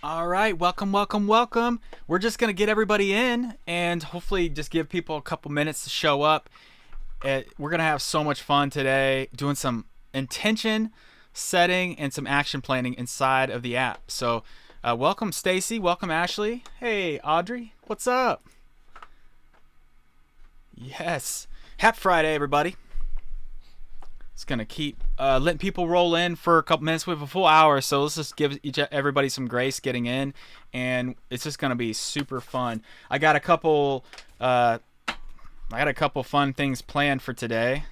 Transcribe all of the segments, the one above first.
All right, welcome, welcome, welcome. We're just going to get everybody in and hopefully just give people a couple minutes to show up. We're going to have so much fun today doing some intention setting and some action planning inside of the app. So, welcome, Stacy. Welcome, Ashley. Hey, Audrey. What's up? Yes. Happy Friday, everybody. It's gonna keep letting people roll in for a couple minutes. We have a full hour, so let's just give everybody some grace getting in, and it's just gonna be super fun. I got a couple fun things planned for today,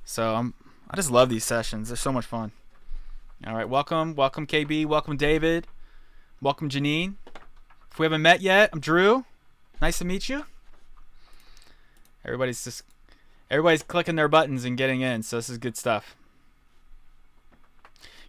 so I just love these sessions. They're so much fun. All right, welcome KB, welcome David, welcome Janine. If we haven't met yet, I'm Drew. Nice to meet you. Everybody's clicking their buttons and getting in, so this is good stuff.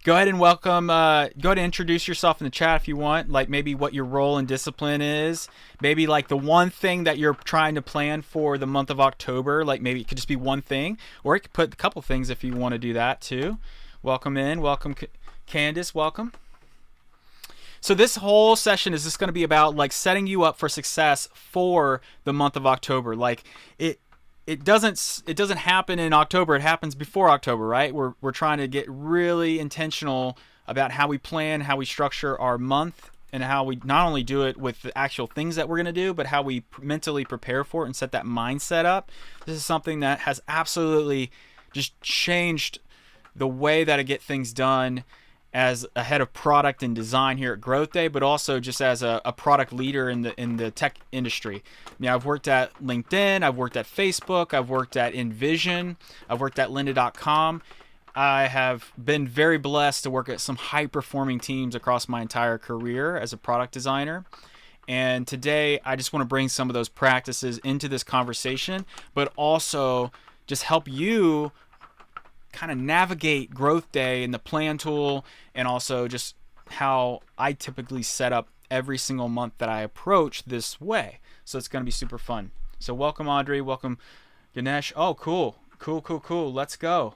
Go ahead and welcome, go ahead and introduce yourself in the chat if you want, like maybe what your role and discipline is. Maybe like the one thing that you're trying to plan for the month of October, like maybe it could just be one thing, or you could put a couple things if you want to do that too. Welcome in, welcome Candace, welcome. So this whole session is just going to be about like setting you up for success for the month of October. Like it doesn't happen in October. It happens before October, right? We're trying to get really intentional about how we plan, how we structure our month, and how we not only do it with the actual things that we're going to do, but how we mentally prepare for it and set that mindset up. This is something that has absolutely just changed the way that I get things done as a head of product and design here at Growth Day, but also just as a product leader in the tech industry. I've worked at LinkedIn, I've worked at Facebook, I've worked at InVision, I've worked at lynda.com. I have been very blessed to work at some high-performing teams across my entire career as a product designer. And today, I just want to bring some of those practices into this conversation, but also just help you kind of navigate Growth Day and the plan tool, and also just how I typically set up every single month that I approach this way. So it's going to be super fun. So welcome Audrey, welcome Ganesh. Oh, cool. Let's go.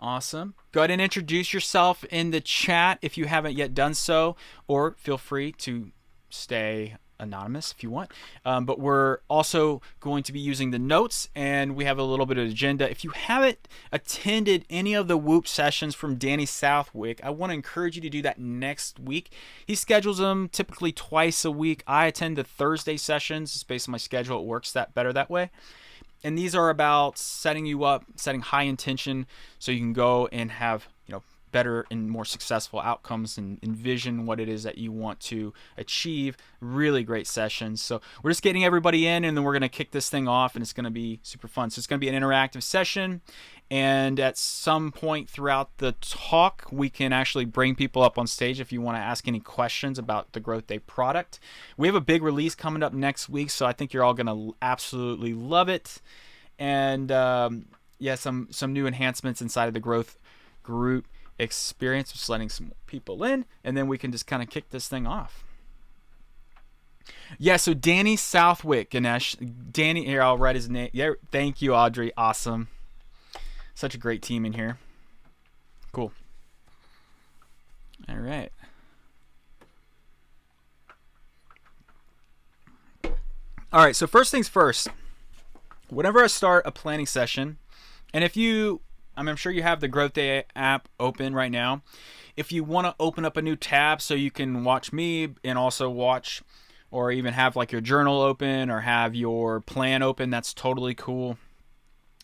Awesome. Go ahead and introduce yourself in the chat if you haven't yet done so, or feel free to stay anonymous if you want, but we're also going to be using the notes, and we have a little bit of agenda. If you haven't attended any of the W.O.O.P sessions from Danny Southwick, I want to encourage you to do that next week. He schedules them typically twice a week. I attend the Thursday sessions. It's based on my schedule. It works better that way. And these are about setting you up, setting high intention so you can go and have better and more successful outcomes and envision what it is that you want to achieve. Really great sessions. So we're just getting everybody in, and then we're going to kick this thing off, and it's going to be super fun. So it's going to be an interactive session, and at some point throughout the talk, we can actually bring people up on stage if you want to ask any questions about the Growth Day product. We have a big release coming up next week, so I think you're all going to absolutely love it. And some new enhancements inside of the Growth Group experience, just letting some people in, and then we can just kind of kick this thing off. Yeah, so Danny Southwick, Ganesh. Danny, here, I'll write his name. Yeah, thank you, Audrey. Awesome. Such a great team in here. Cool. All right. All right, so first things first. Whenever I start a planning session, and I'm sure you have the Growth Day app open right now. If you want to open up a new tab so you can watch me and also watch, or even have like your journal open or have your plan open, that's totally cool.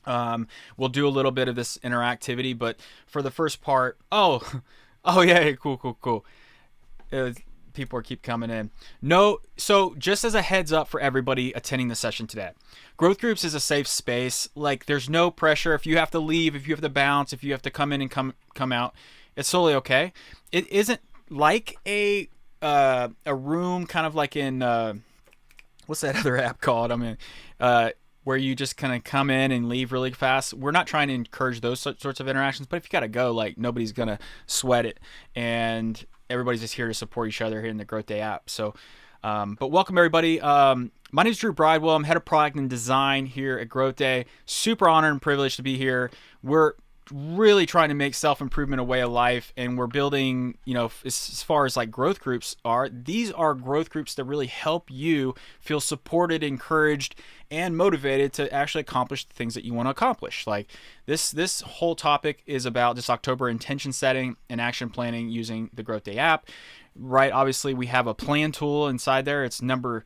We'll do a little bit of this interactivity, but for the first part, yeah, cool. People keep coming in. So just as a heads up for everybody attending the session today, Growth Groups is a safe space. Like, there's no pressure. If you have to leave, if you have to bounce, if you have to come in and come out, it's totally okay. It isn't like a room, kind of like in what's that other app called? Where you just kind of come in and leave really fast. We're not trying to encourage those sorts of interactions, but if you gotta go, like, nobody's gonna sweat it, and everybody's just here to support each other here in the Growth Day app. So, but welcome everybody. My name is Drew Bridewell. I'm head of product and design here at Growth Day. Super honored and privileged to be here. We're really trying to make self-improvement a way of life, and we're building, as far as like growth groups are, these are growth groups that really help you feel supported, encouraged, and motivated to actually accomplish the things that you want to accomplish. Like this whole topic is about this October intention setting and action planning using the Growth Day app, right? Obviously we have a plan tool inside there. It's number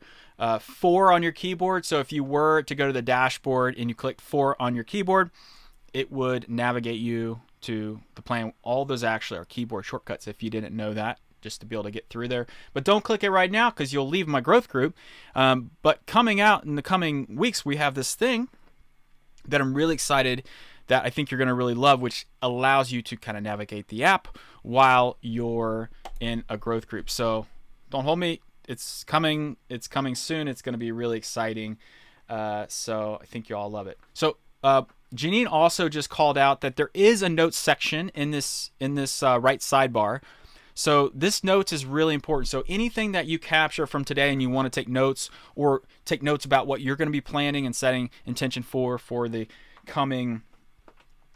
4 on your keyboard. So if you were to go to the dashboard and you click 4 on your keyboard, it would navigate you to the plan. All those actually are keyboard shortcuts if you didn't know that, just to be able to get through there. But don't click it right now because you'll leave my growth group. But coming out in the coming weeks, we have this thing that I'm really excited that I think you're going to really love, which allows you to kind of navigate the app while you're in a growth group. So don't hold me. It's coming soon. It's going to be really exciting. So I think you all love it. So, Janine also just called out that there is a notes section in this right sidebar. So this notes is really important. So anything that you capture from today and you want to take notes, or take notes about what you're going to be planning and setting intention for the coming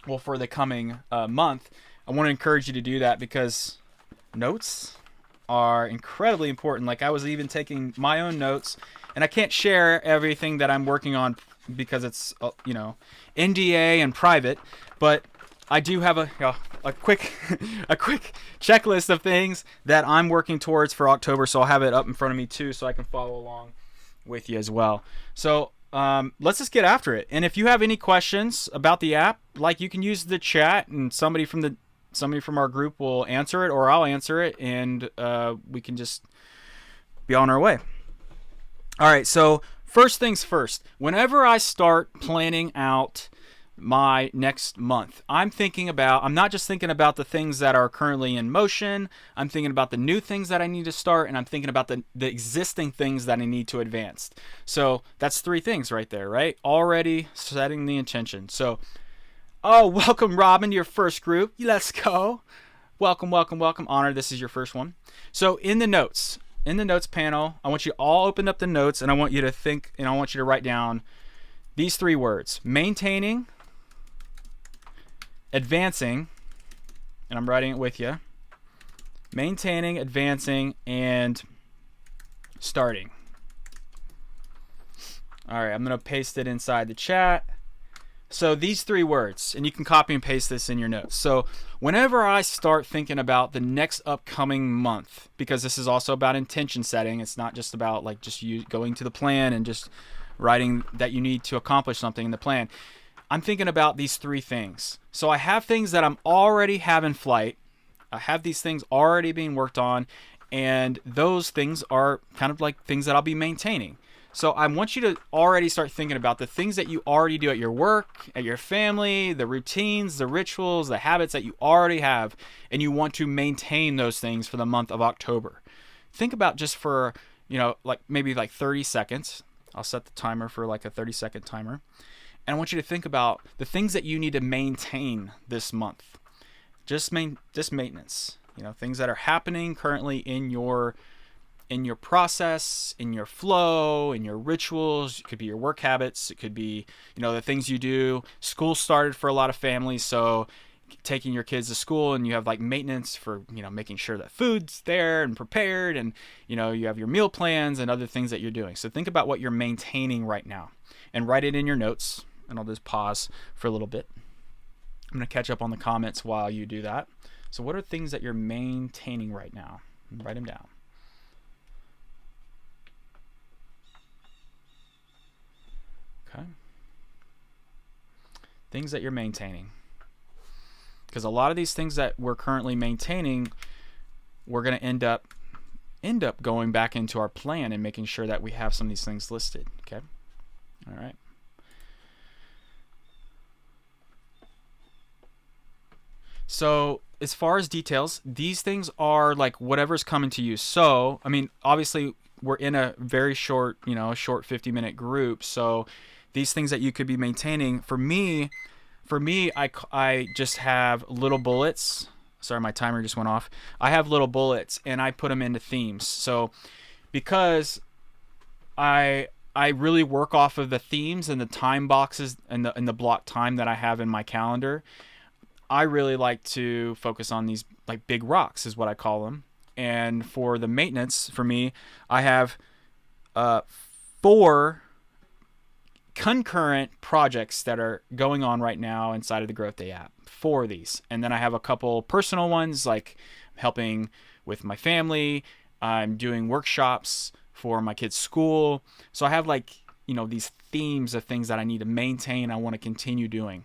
month, I want to encourage you to do that, because notes are incredibly important. Like I was even taking my own notes, and I can't share everything that I'm working on because it's NDA and private, but I do have a quick a quick checklist of things that I'm working towards for October, so I'll have it up in front of me too, so I can follow along with you as well. So let's just get after it. And if you have any questions about the app, like, you can use the chat, and somebody from our group will answer it, or I'll answer it, and we can just be on our way. All right, so first things first, whenever I start planning out my next month, I'm not just thinking about the things that are currently in motion. I'm thinking about the new things that I need to start, and I'm thinking about the existing things that I need to advance. So that's 3 things right there, right? Already setting the intention. So, welcome, Robin, to your first group. Let's go. Welcome. Honor, this is your first one. So in the notes panel, I want you to all open up the notes, and I want you to think, and I want you to write down these 3 words: maintaining, advancing, and I'm writing it with you. Maintaining, advancing, and starting. All right, I'm going to paste it inside the chat. So these 3 words, and you can copy and paste this in your notes. So whenever I start thinking about the next upcoming month, because this is also about intention setting, it's not just about like just you going to the plan and just writing that you need to accomplish something in the plan. I'm thinking about these 3 things. So I have things that I'm already having flight. I have these things already being worked on, and those things are kind of like things that I'll be maintaining. So I want you to already start thinking about the things that you already do at your work, at your family, the routines, the rituals, the habits that you already have, and you want to maintain those things for the month of October. Think about just for, like maybe like 30 seconds. I'll set the timer for like a 30-second timer. And I want you to think about the things that you need to maintain this month. Just maintenance. Things that are happening currently in your process, in your flow, in your rituals. It could be your work habits. It could be, the things you do. School started for a lot of families, so taking your kids to school, and you have like maintenance for, making sure that food's there and prepared, and, you have your meal plans and other things that you're doing. So think about what you're maintaining right now and write it in your notes, and I'll just pause for a little bit. I'm going to catch up on the comments while you do that. So what are things that you're maintaining right now? Write them down. Okay. Things that you're maintaining. Because a lot of these things that we're currently maintaining, we're going to end up going back into our plan and making sure that we have some of these things listed. Okay. All right. So as far as details, these things are like whatever's coming to you. So, obviously we're in a very short, a short 50-minute group. So these things that you could be maintaining, for me, I just have little bullets. Sorry, my timer just went off. I have little bullets, and I put them into themes. So because I really work off of the themes and the time boxes and the block time that I have in my calendar, I really like to focus on these like big rocks is what I call them. And for the maintenance, for me, I have 4 concurrent projects that are going on right now inside of the Growth Day app. 4 of these. And then I have a couple personal ones, like helping with my family. I'm doing workshops for my kids' school. So I have like, these themes of things that I need to maintain, I want to continue doing.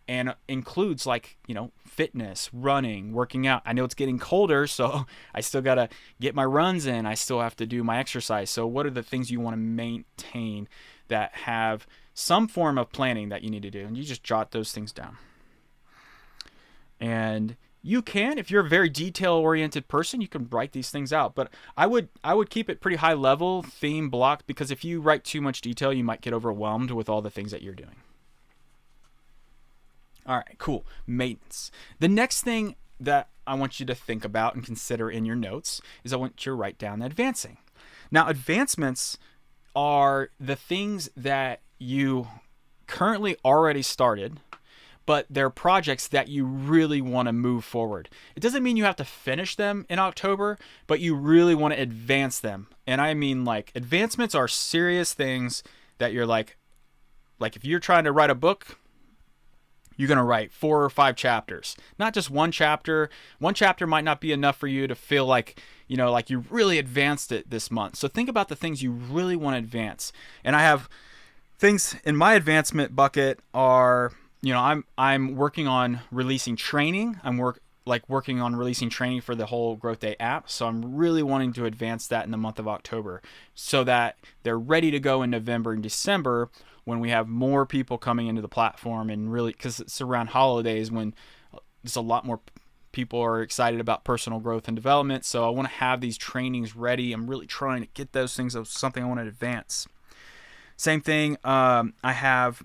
And includes like, fitness, running, working out. I know it's getting colder, so I still got to get my runs in. I still have to do my exercise. So what are the things you want to maintain that have some form of planning that you need to do? And you just jot those things down. And you can, if you're a very detail-oriented person, you can write these things out. But I would keep it pretty high level, theme blocked, because if you write too much detail, you might get overwhelmed with all the things that you're doing. All right, cool. Maintenance. The next thing that I want you to think about and consider in your notes is I want you to write down advancing. Now, advancements are the things that you currently already started, but they're projects that you really want to move forward. It doesn't mean you have to finish them in October, but you really want to advance them. And I mean, like, advancements are serious things that you're like if you're trying to write a book, you're going to write 4 or 5 chapters, not just one chapter. One chapter might not be enough for you to feel like, like you really advanced it this month. So think about the things you really want to advance. And I have things in my advancement bucket are, I'm working on releasing training. I'm working on releasing training for the whole Growth Day app. So I'm really wanting to advance that in the month of October so that they're ready to go in November and December when we have more people coming into the platform, and really, because it's around holidays when there's a lot more people are excited about personal growth and development. So I want to have these trainings ready. I'm really trying to get those things. That's something I want to advance. Same thing. I have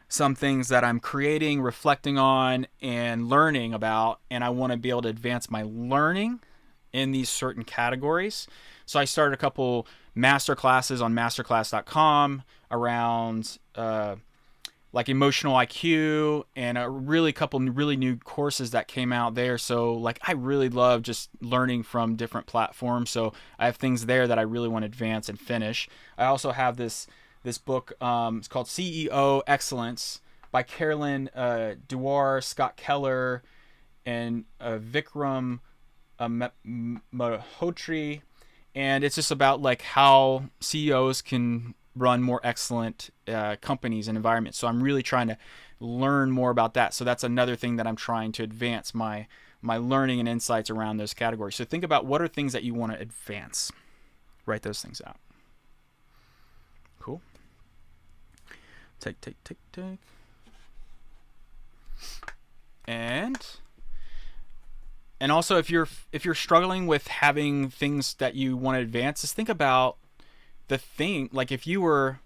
some things that I'm creating, reflecting on, and learning about, and I want to be able to advance my learning in these certain categories. So I started a couple master classes on masterclass.com around like emotional IQ, and a couple really new courses that came out there. So like I really love just learning from different platforms. So I have things there that I really want to advance and finish. I also have this book. It's called CEO Excellence by Carolyn Dewar, Scott Keller, and Vikram Malhotra. And it's just about like how CEOs can run more excellent companies and environments. So I'm really trying to learn more about that. So that's another thing that I'm trying to advance my learning and insights around those categories. So think about what are things that you want to advance. Write those things out. Cool. Take. And also, if you're struggling with having things that you want to advance, just think about the thing. Like if you were,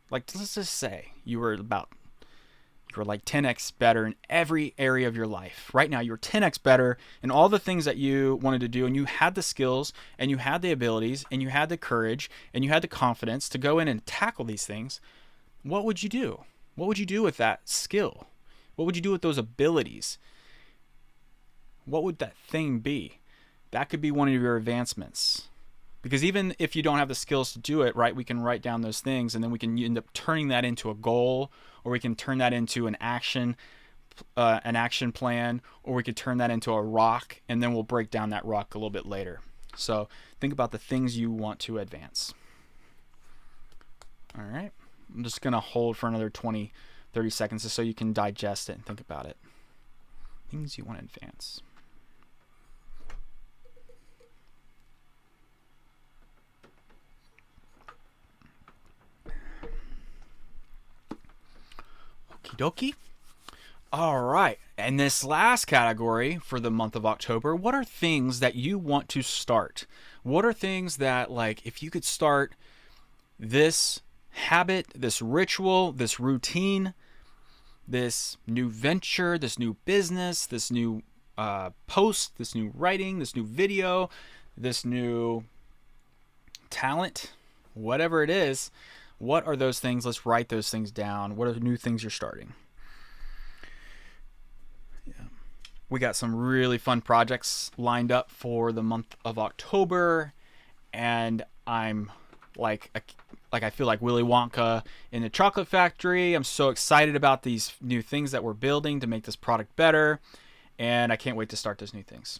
like, let's just say you were like 10x better in every area of your life. Right now, you're 10x better in all the things that you wanted to do, and you had the skills, and you had the abilities, and you had the courage, and you had the confidence to go in and tackle these things. What would you do? What would you do with that skill? What would you do with those abilities? What would that thing be? That could be one of your advancements. Because even if you don't have the skills to do it, right, we can write down those things, and then we can end up turning that into a goal, or we can turn that into an action plan, or we could turn that into a rock, and then we'll break down that rock a little bit later. So think about the things you want to advance. All right. I'm just going to hold for another 20, 30 seconds just so you can digest it and think about it. Things you want to advance. Okie dokie. All right. And this last category for the month of October, what are things that you want to start? What are things that, like, if you could start this habit, this ritual, this routine, this new venture, this new business, this new post, this new writing, this new video, this new talent, whatever it is, what are those things? Let's write those things down. What are the new things you're starting? We got some really fun projects lined up for the month of October, and I'm like I feel like Willy Wonka in the chocolate factory. I'm so excited about these new things that we're building to make this product better, and I can't wait to start those new things.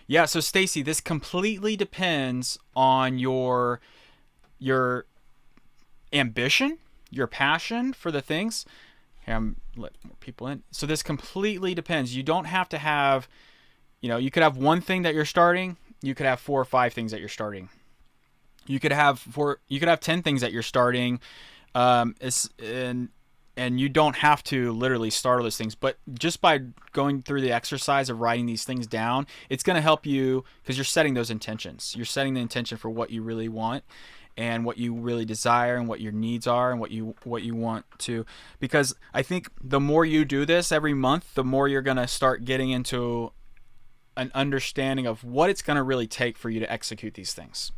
Yeah, so Stacy, this completely depends on your ambition, your passion for the things. Here, I'm let more people in. So this completely depends. You don't have to have, you could have one thing that you're starting. You could have 4 or 5 things that you're starting. You could have 10 things that you're starting, and you don't have to literally start all those things. But just by going through the exercise of writing these things down, it's going to help you because you're setting those intentions. You're setting the intention for what you really want and what you really desire and what your needs are and what you want to. Because I think the more you do this every month, the more you're going to start getting into an understanding of what it's going to really take for you to execute these things.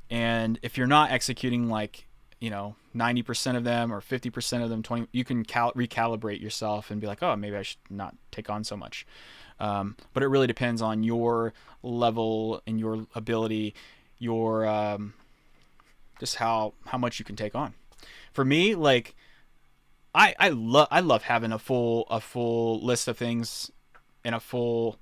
And if you're not executing 90% of them or 50% of them, 20, you can recalibrate yourself and be like, oh, maybe I should not take on so much. But it really depends on your level and your ability, your just how much you can take on. For me, I love having a full list of things and a full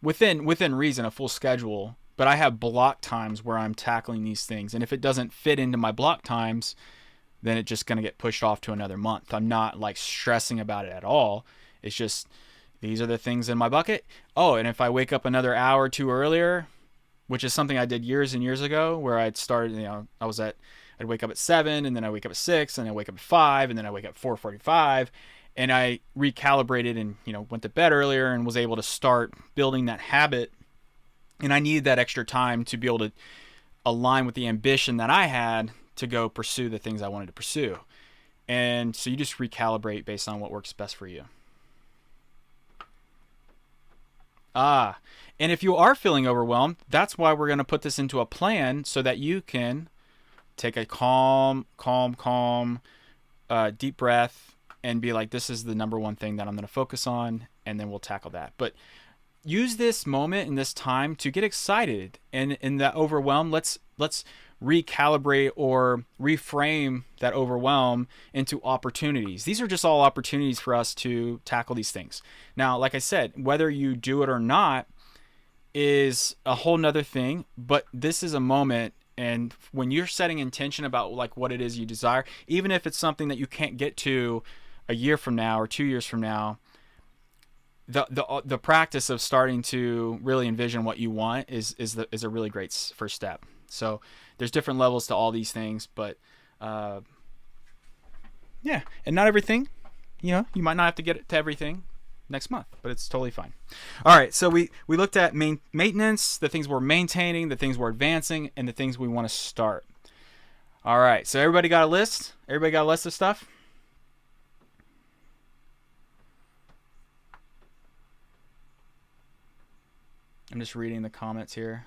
within reason, a full schedule. But I have block times where I'm tackling these things. And if it doesn't fit into my block times, then it's just going to get pushed off to another month. I'm not stressing about it at all. It's just, these are the things in my bucket. Oh, and if I wake up another hour or two earlier, which is something I did years and years ago where I'd started, I'd wake up at 7 and then I wake up at 6 and I wake up at 5 and then I wake up at 4:45 and I recalibrated and, went to bed earlier and was able to start building that habit. And I needed that extra time to be able to align with the ambition that I had to go pursue the things I wanted to pursue. And so you just recalibrate based on what works best for you. And if you are feeling overwhelmed, that's why we're going to put this into a plan so that you can take a calm, deep breath and be like, this is the number one thing that I'm going to focus on, and then we'll tackle that. But use this moment and this time to get excited, and in that overwhelm, let's recalibrate or reframe that overwhelm into opportunities. These are just all opportunities for us to tackle these things. Now, like I said, whether you do it or not is a whole nother thing, but this is a moment. And when you're setting intention about what it is you desire, even if it's something that you can't get to a year from now or 2 years from now, the practice of starting to really envision what you want is a really great first step. So there's different levels to all these things, but and not everything, you might not have to get to everything next month, but it's totally fine. All right, so we looked at maintenance, the things we're maintaining, the things we're advancing, and the things we want to start. All right, so everybody got a list? Everybody got a list of stuff? I'm just reading the comments here.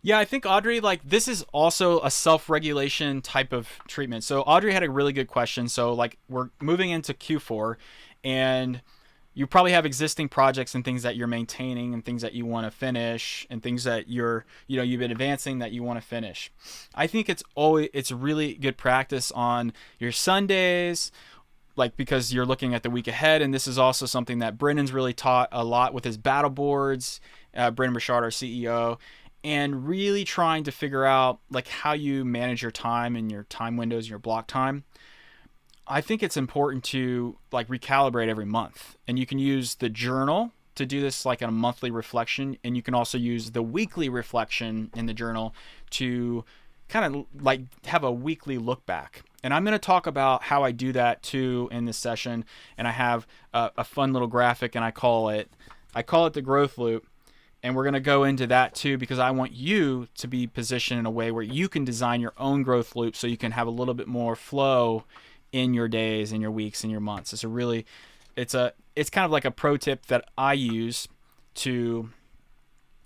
Yeah, I think Audrey, this is also a self-regulation type of treatment. So Audrey had a really good question. So we're moving into Q4 and you probably have existing projects and things that you're maintaining and things that you want to finish and things that you've been advancing that you want to finish. I think it's really good practice on your Sundays, because you're looking at the week ahead. And this is also something that Brendan's really taught a lot with his battle boards, Brendan Burchard, our CEO, and really trying to figure out how you manage your time and your time windows and your block time. I think it's important to recalibrate every month, and you can use the journal to do this a monthly reflection, and you can also use the weekly reflection in the journal to kind of have a weekly look back. And I'm going to talk about how I do that too in this session. And I have a fun little graphic, and I call it the growth loop. And we're going to go into that too, because I want you to be positioned in a way where you can design your own growth loop so you can have a little bit more flow in your days and your weeks and your months. It's kind of like a pro tip that I use to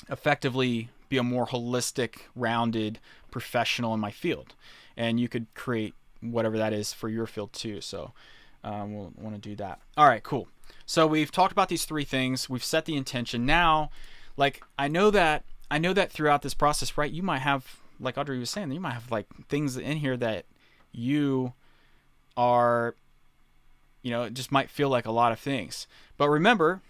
effectively be a more holistic, rounded professional in my field. And you could create whatever that is for your field too. So We'll want to do that. All right, cool. So we've talked about these three things. We've set the intention. Now, like I know that throughout this process, right? You might have, like Audrey was saying, you might have like things in here that you are, it just might feel like a lot of things. But remember,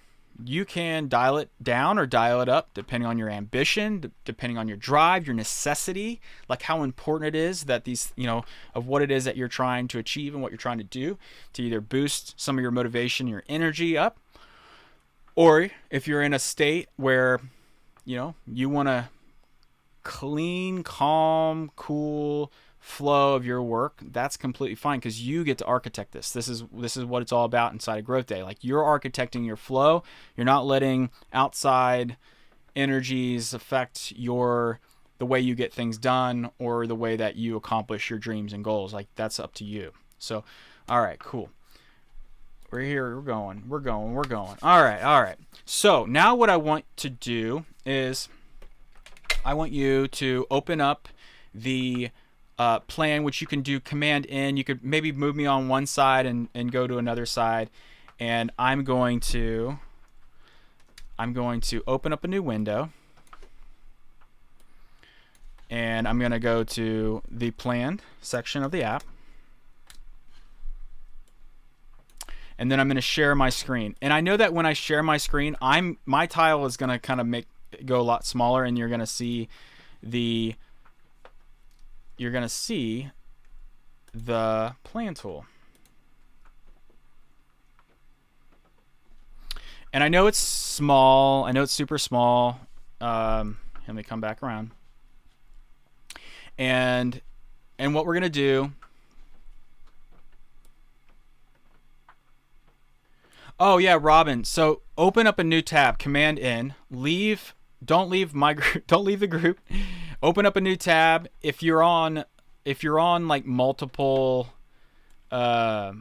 you can dial it down or dial it up depending on your ambition, depending on your drive, your necessity, like how important it is that these, of what it is that you're trying to achieve and what you're trying to do to either boost some of your motivation, your energy up, or if you're in a state where, you want to clean, calm, cool flow of your work, that's completely fine because you get to architect this. This is what it's all about inside of Growth Day. Like you're architecting your flow. You're not letting outside energies affect the way you get things done or the way that you accomplish your dreams and goals. Like that's up to you. So, all right, cool. We're here. We're going. All right. So now what I want to do is I want you to open up the plan, which you can do Command N. You could maybe move me on one side and go to another side, and I'm going to open up a new window, and I'm going to go to the planned section of the app, and then I'm going to share my screen. And I know that when I share my screen, my tile is going to kind of go a lot smaller, and you're going to see the plan tool. And I know it's small. I know it's super small. Let me come back around. And what we're going to do. Oh yeah, Robin. So open up a new tab, Command N, don't leave my group, don't leave the group. Open up a new tab. If you're on like multiple, let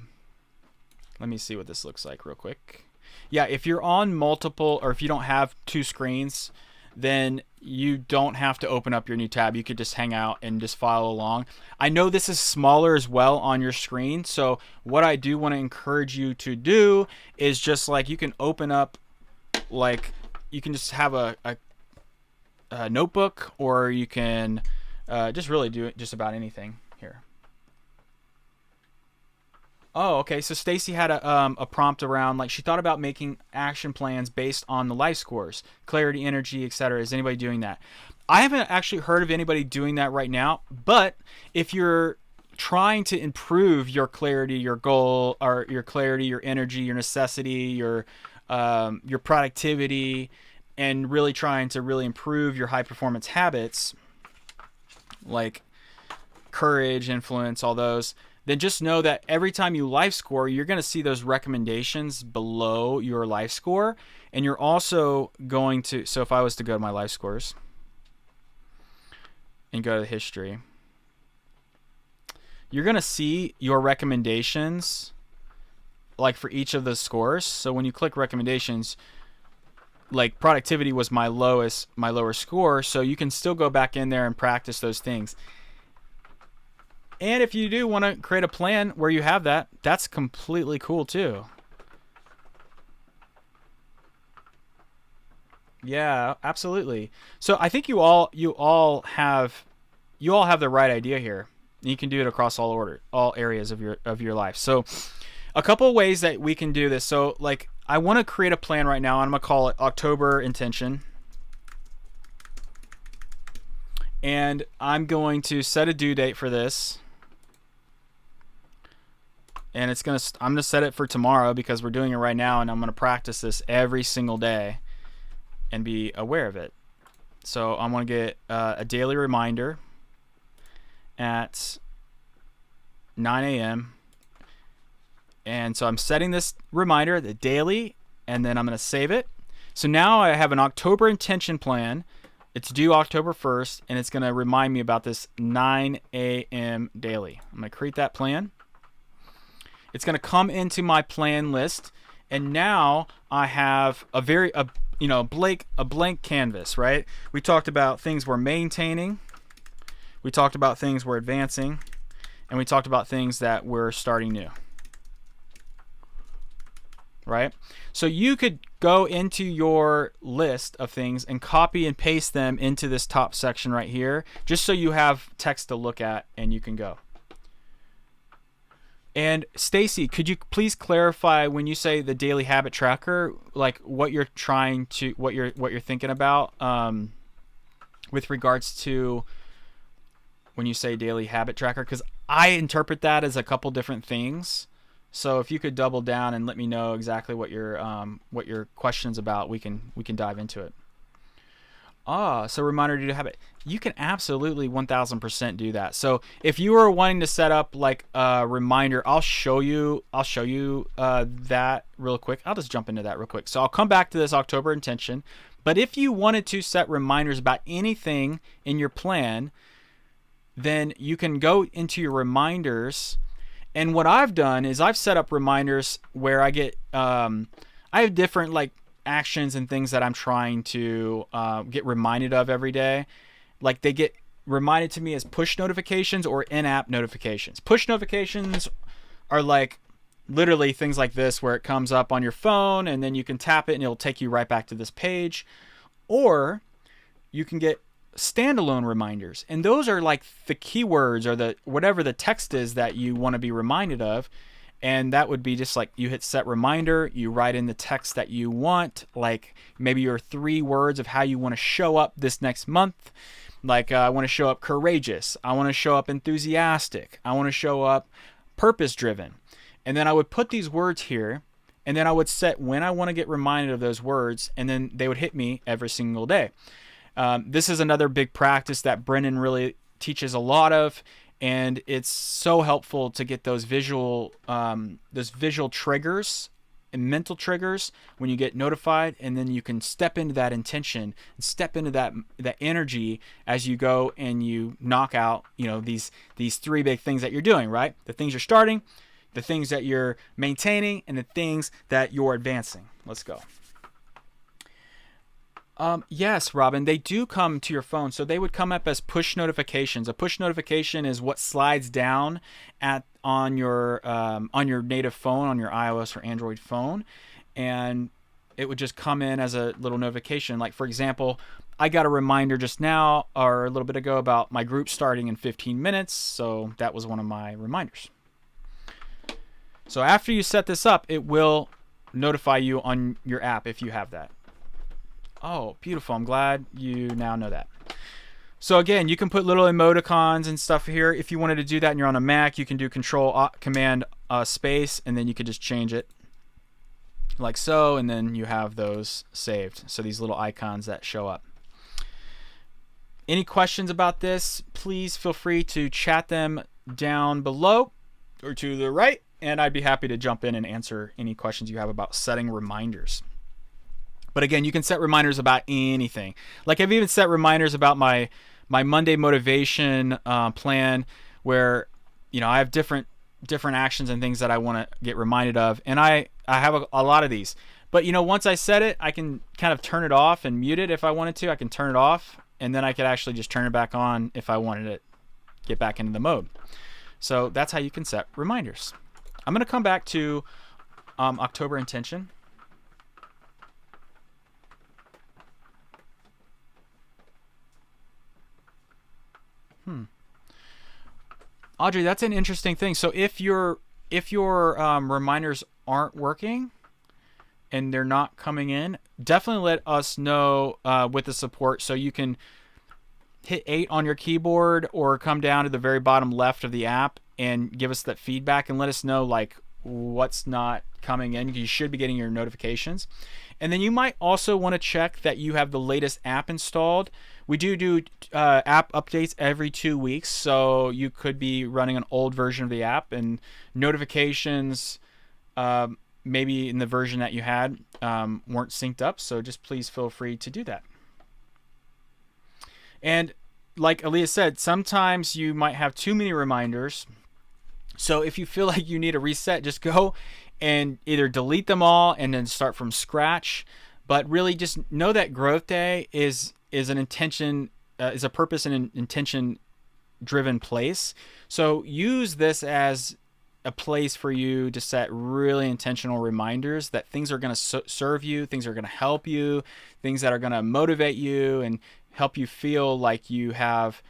me see what this looks like real quick. Yeah, if you're on multiple, or if you don't have two screens, then you don't have to open up your new tab. You could just hang out and just follow along. I know this is smaller as well on your screen, so what I do want to encourage you to do is just like you can open up, like you can just have a notebook, or you can just really do it just about anything here. Oh, okay. So Stacy had a prompt around, like she thought about making action plans based on the life scores, clarity, energy, etc. Is anybody doing that? I haven't actually heard of anybody doing that right now, but if you're trying to improve your clarity, your goal, or your clarity, your energy, your necessity, your productivity, and really trying to really improve your high performance habits, like courage, influence, all those, then just know that every time you life score, you're going to see those recommendations below your life score. And you're also going to, so if I was to go to my life scores and go to the history, you're going to see your recommendations like for each of the scores. So when you click recommendations, like productivity was my lower score, so you can still go back in there and practice those things. And if you do want to create a plan where you have that, that's completely cool too. Yeah, absolutely. So I think you all have the right idea here. You can do it across all areas of your life. So a couple of ways that we can do this. So like I want to create a plan right now. I'm going to call it October Intention. And I'm going to set a due date for this. And I'm going to set it for tomorrow because we're doing it right now, and I'm going to practice this every single day and be aware of it. So I'm going to get a daily reminder at 9 a.m. And so I'm setting this reminder, the daily, and then I'm going to save it. So now I have an October intention plan. It's due October 1st, and it's going to remind me about this 9 a.m. daily. I'm going to create that plan. It's going to come into my plan list, and now I have a blank canvas, right? We talked about things we're maintaining. We talked about things we're advancing, and we talked about things that we're starting new. right? So you could go into your list of things and copy and paste them into this top section right here, just so you have text to look at and you can go. And Stacy, could you please clarify when you say the daily habit tracker, like what you're thinking about with regards to when you say daily habit tracker? Because I interpret that as a couple different things. So if you could double down and let me know exactly what your question's about, we can dive into it. So reminder to habit. You can absolutely 1000% do that. So if you are wanting to set up like a reminder, I'll show you that real quick. I'll just jump into that real quick. So I'll come back to this October intention. But if you wanted to set reminders about anything in your plan, then you can go into your reminders. And what I've done is I've set up reminders where I get, I have different like actions and things that I'm trying to get reminded of every day. Like they get reminded to me as push notifications or in-app notifications. Push notifications are like literally things like this where it comes up on your phone and then you can tap it and it'll take you right back to this page. Or you can get standalone reminders, and those are like the keywords or the whatever the text is that you want to be reminded of, and that would be just like you hit set reminder, you write in the text that you want, like maybe your 3 words of how you want to show up this next month. Like I want to show up courageous, I want to show up enthusiastic, I want to show up purpose driven. And then I would put these words here, and then I would set when I want to get reminded of those words, and then they would hit me every single day. This is another big practice that Brennan really teaches a lot of, and it's so helpful to get those visual triggers and mental triggers when you get notified, and then you can step into that intention and step into that energy as you go and you knock out, these 3 big things that you're doing, right? The things you're starting, the things that you're maintaining, and the things that you're advancing. Let's go. Yes, Robin, they do come to your phone. So they would come up as push notifications. A push notification is what slides down on your native phone, on your iOS or Android phone, and it would just come in as a little notification. Like for example, I got a reminder just now or a little bit ago about my group starting in 15 minutes. So that was one of my reminders. So after you set this up, it will notify you on your app if you have that. Oh, beautiful. I'm glad you now know that. So again, you can put little emoticons and stuff here. If you wanted to do that and you're on a Mac, you can do Command space, and then you could just change it like so, and then you have those saved. So these little icons that show up. Any questions about this, please feel free to chat them down below or to the right, and I'd be happy to jump in and answer any questions you have about setting reminders. But again, you can set reminders about anything. Like I've even set reminders about my Monday motivation plan, where I have different actions and things that I want to get reminded of, and I have a lot of these. But once I set it, I can kind of turn it off and mute it if I wanted to. I can turn it off, and then I could actually just turn it back on if I wanted to get back into the mode. So that's how you can set reminders. I'm going to come back to October intention. Audrey, that's an interesting thing. So if your reminders aren't working and they're not coming in, definitely let us know with the support, so you can hit 8 on your keyboard or come down to the very bottom left of the app and give us that feedback and let us know like what's not coming in. You should be getting your notifications. And then you might also want to check that you have the latest app installed. We do app updates every 2 weeks, so you could be running an old version of the app, and notifications maybe in the version that you had weren't synced up, so just please feel free to do that. And like Aaliyah said, sometimes you might have too many reminders, so if you feel like you need a reset, just go and either delete them all and then start from scratch. But really just know that Growth Day is an intention, is a purpose and an intention driven place. So use this as a place for you to set really intentional reminders that things are going to serve you, things are going to help you, things that are going to motivate you and help you feel like you have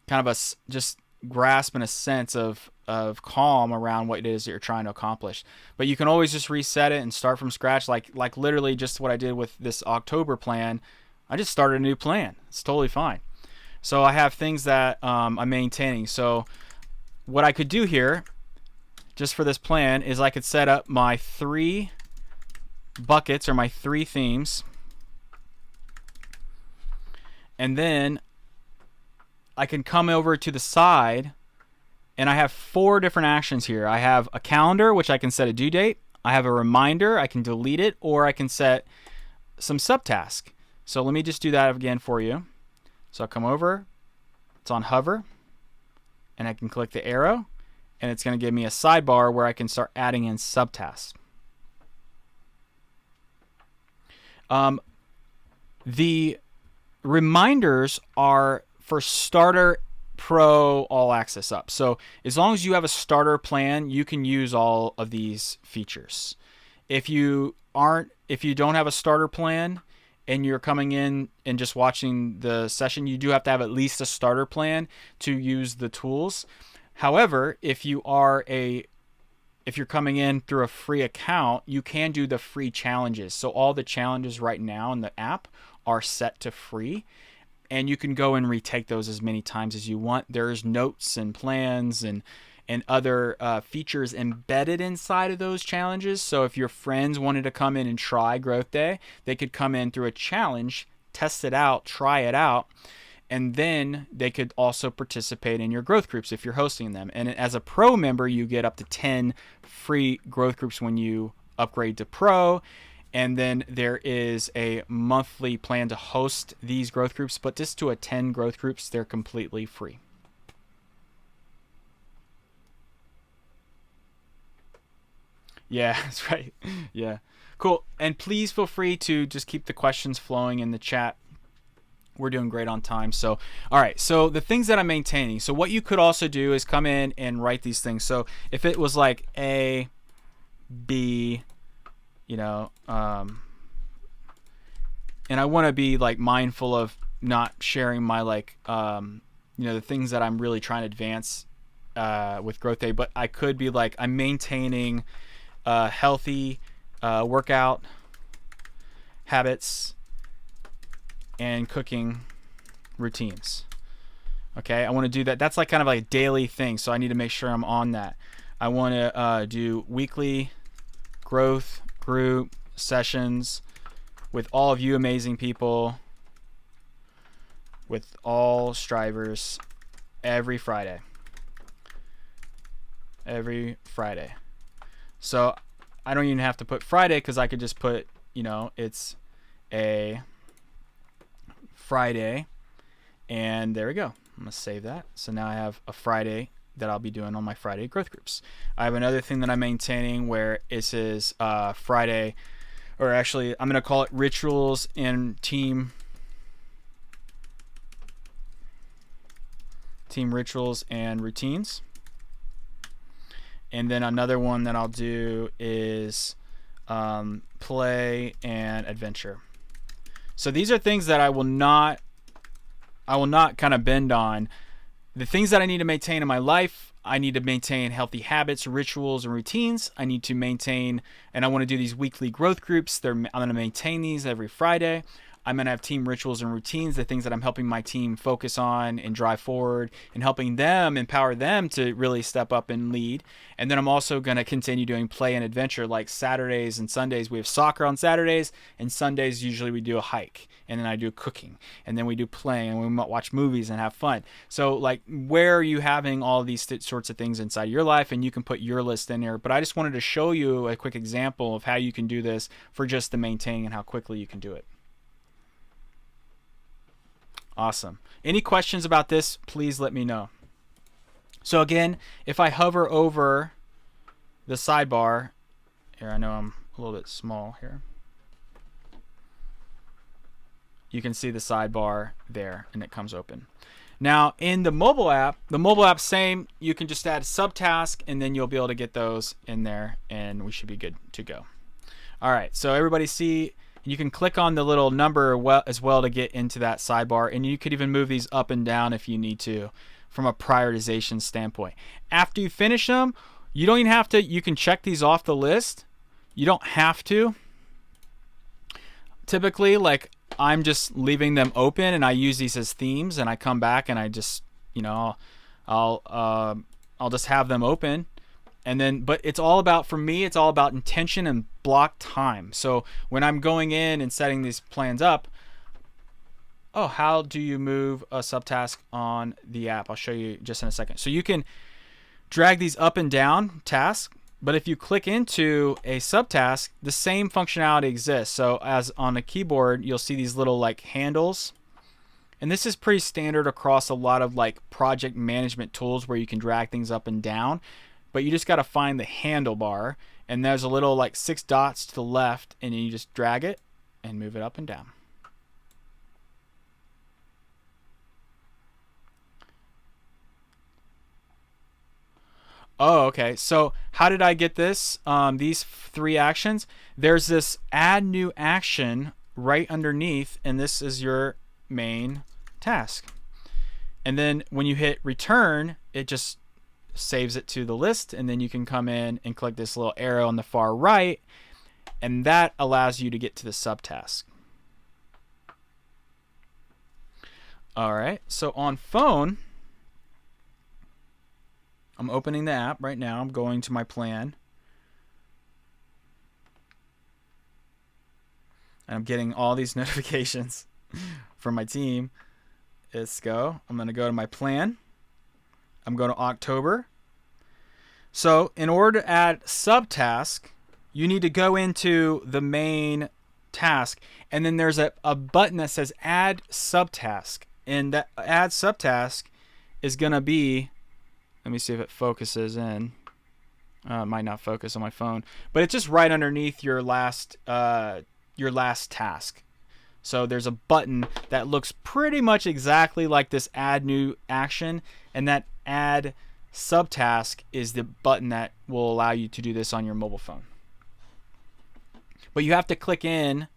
kind of just grasp and a sense of calm around what it is that you're trying to accomplish. But you can always just reset it and start from scratch, like literally just what I did with this October plan. I just started a new plan. It's totally fine. So I have things that I'm maintaining. So what I could do here, just for this plan, is I could set up my 3 buckets or my 3 themes. And then I can come over to the side and I have 4 different actions here. I have a calendar, which I can set a due date. I have a reminder, I can delete it, or I can set some subtask. So let me just do that again for you. So I'll come over, it's on hover, and I can click the arrow, and it's going to give me a sidebar where I can start adding in subtasks. The reminders are for starter, pro, all access up. So as long as you have a starter plan, you can use all of these features. If you don't have a starter plan and you're coming in and just watching the session, you do have to have at least a starter plan to use the tools. However, if you're coming in through a free account, you can do the free challenges. So all the challenges right now in the app are set to free, and you can go and retake those as many times as you want. There's notes and plans and other features embedded inside of those challenges. So if your friends wanted to come in and try Growth Day, they could come in through a challenge, test it out, try it out, and then they could also participate in your growth groups if you're hosting them. And as a pro member, you get up to 10 free growth groups when you upgrade to pro. And then there is a monthly plan to host these growth groups, but just to attend growth groups, they're completely free. Yeah, that's right. Yeah. Cool. And please feel free to just keep the questions flowing in the chat. We're doing great on time. So, all right. So the things that I'm maintaining. So what you could also do is come in and write these things. So if it was like A, B, and I want to be like mindful of not sharing my the things that I'm really trying to advance with Growth Day, but I could be like, I'm maintaining healthy workout habits and cooking routines. Okay, I want to do that. That's like kind of like a daily thing, so I need to make sure I'm on that. I want to do weekly growth group sessions with all of you amazing people, with all strivers, every Friday. Every Friday. So I don't even have to put Friday, because I could just put, it's a Friday, and there we go. I'm going to save that. So now I have a Friday that I'll be doing on my Friday growth groups. I have another thing that I'm maintaining where it says Friday, or actually I'm going to call it rituals and team rituals and routines. And then another one that I'll do is play and adventure. So these are things that I will not kind of bend on. The things that I need to maintain in my life, I need to maintain healthy habits, rituals, and routines. I need to maintain, and I want to do these weekly growth groups. I'm going to maintain these every Friday. I'm going to have team rituals and routines, the things that I'm helping my team focus on and drive forward, and helping them, empower them to really step up and lead. And then I'm also going to continue doing play and adventure, like Saturdays and Sundays. We have soccer on Saturdays, and Sundays usually we do a hike, and then I do cooking, and then we do playing, and we might watch movies and have fun. So like, where are you having all these sorts of things inside your life? And you can put your list in there. But I just wanted to show you a quick example of how you can do this for just the maintaining and how quickly you can do it. Awesome. Any questions about this, please let me know. So again, if I hover over the sidebar, here, I know I'm a little bit small here. You can see the sidebar there, and it comes open. Now in the mobile app, same. You can just add a subtask, and then you'll be able to get those in there, and we should be good to go. All right, so everybody see, you can click on the little number as well to get into that sidebar, and you could even move these up and down if you need to from a prioritization standpoint. After you finish them, you don't even have to, you can check these off the list. You don't have to. Typically, like, I'm just leaving them open, and I use these as themes, and I come back and I just, I'll just have them open. And then, but it's all about, for me, it's all about intention and block time. So when I'm going in and setting these plans up, how do you move a subtask on the app? I'll show you just in a second. So you can drag these up and down tasks, but if you click into a subtask, the same functionality exists. So as on the keyboard, you'll see these little like handles. And this is pretty standard across a lot of like project management tools where you can drag things up and down. But you just got to find the handlebar, and there's a little like 6 dots to the left, and you just drag it and move it up and down. Oh, okay. So how did I get this? These 3 actions. There's this add new action right underneath, and this is your main task. And then when you hit return, it just saves it to the list, and then you can come in and click this little arrow on the far right, and that allows you to get to the subtask. All right, so on phone, I'm opening the app right now. I'm going to my plan, and I'm getting all these notifications from my team. Let's go. I'm going to go to my plan. I'm going to October. So in order to add subtask, you need to go into the main task, and then there's a button that says add subtask, and that add subtask is going to be, let me see if it focuses in. It might not focus on my phone, but it's just right underneath your last task. So there's a button that looks pretty much exactly like this add new action, and that add subtask is the button that will allow you to do this on your mobile phone. But you have to click in